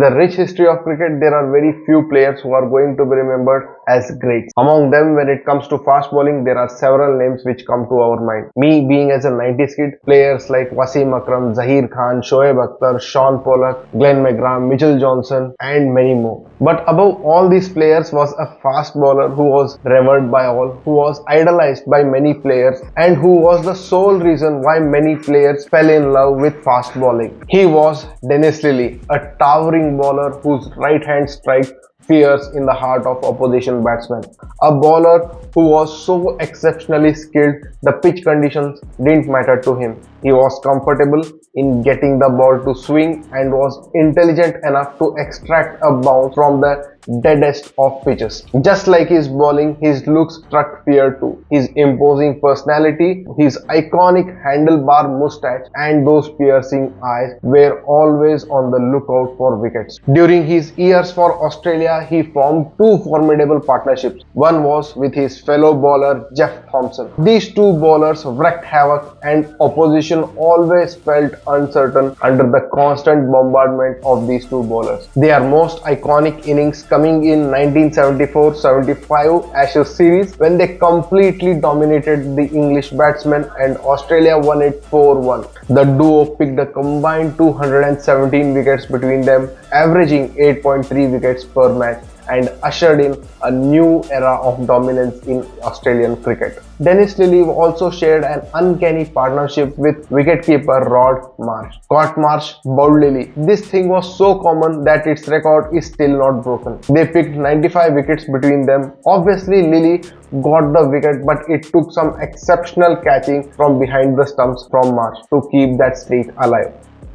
the rich history of cricket, there are very few players who are going to be remembered as greats. Among them, when it comes to fast bowling, there are several names which come to our mind. Me being as a 90s kid, players like Wasim Akram, Zahir Khan, Shoaib Akhtar, Sean Pollock, Glenn McGrath, Mitchell Johnson, and many more. But above all these players was a fast bowler who was revered by all, who was idolized by many players, and who was the sole reason why many players fell in love with fast bowling. He was Dennis Lillee, a towering bowler whose right hand strike pierce in the heart of opposition batsmen. A bowler who was so exceptionally skilled, the pitch conditions didn't matter to him. He was comfortable in getting the ball to swing and was intelligent enough to extract a bounce from the deadest of pitches. Just like his bowling, his looks struck fear too. His imposing personality, his iconic handlebar moustache, and those piercing eyes were always on the lookout for wickets. During his years for Australia, he formed two formidable partnerships. One was with his fellow bowler Jeff Thomson. These two bowlers wreaked havoc, and opposition always felt uncertain under the constant bombardment of these two bowlers. Their most iconic innings coming in 1974-75 Ashes series, when they completely dominated the English batsmen and Australia won it 4-1. The duo picked a combined 217 wickets between them, averaging 8.3 wickets per match, and ushered in a new era of dominance in Australian cricket. Dennis Lillee also shared an uncanny partnership with wicketkeeper Rod Marsh. Scott Marsh bowled Lillee. This thing was so common that its record is still not broken. They picked 95 wickets between them. Obviously, Lillee got the wicket, but it took some exceptional catching from behind the stumps from Marsh to keep that streak alive.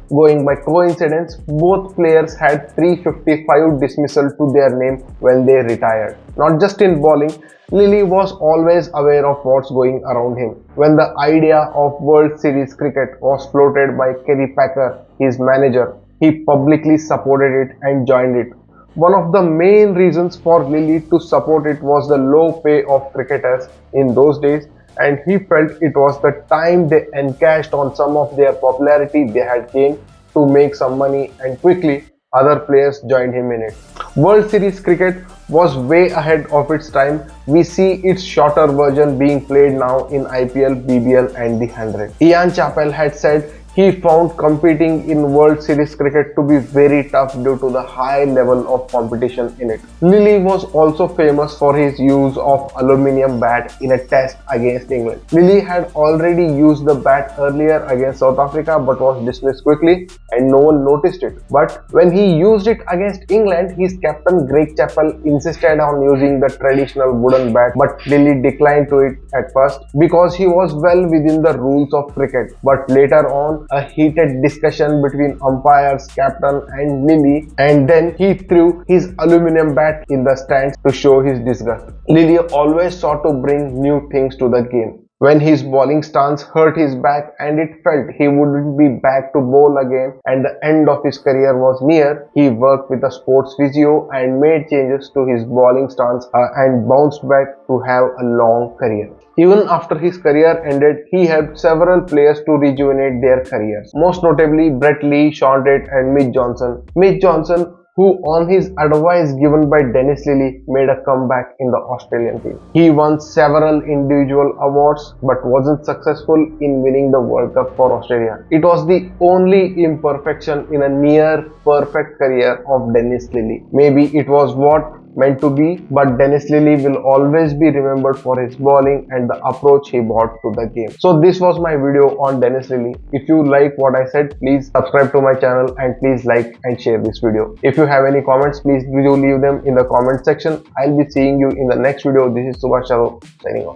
Going by coincidence, both players had 355 dismissal to their name when they retired. Not just in bowling, Lillee was always aware of what's going around him. When the idea of World Series cricket was floated by Kerry Packer, his manager, he publicly supported it and joined it. One of the main reasons for Lillee to support it was the low pay of cricketers in those days, and he felt it was the time they encashed on some of their popularity they had gained to make some money, and quickly other players joined him in it. World Series cricket was way ahead of its time. We see its shorter version being played now in IPL, BBL and the 100. Ian Chappell had said he found competing in World Series cricket to be very tough due to the high level of competition in it. Lillee was also famous for his use of aluminium bat in a test against England. Lillee had already used the bat earlier against South Africa but was dismissed quickly and no one noticed it. But when he used it against England, his captain Greg Chappell insisted on using the traditional wooden bat, but Lillee declined to it at first because he was well within the rules of cricket. But later on, a heated discussion between umpires, captain and Lillee, and then he threw his aluminium bat in the stands to show his disgust. Lillee always sought to bring new things to the game. When his bowling stance hurt his back and it felt he wouldn't be back to bowl again and the end of his career was near, he worked with a sports physio and made changes to his bowling stance and bounced back to have a long career. Even after his career ended, he helped several players to rejuvenate their careers. Most notably, Brett Lee, Sean Tate and Mitch Johnson. Mitch Johnson, who on his advice given by Dennis Lillee made a comeback in the Australian team. He won several individual awards but wasn't successful in winning the World Cup for Australia. It was the only imperfection in a near perfect career of Dennis Lillee. Maybe it was what meant to be, but Dennis Lillee will always be remembered for his bowling and the approach he brought to the game. So this was my video on Dennis Lillee. If you like what I said, please subscribe to my channel and please like and share this video. If you have any comments, please do leave them in the comment section. I'll be seeing you in the next video. This is Subhash Charo signing off.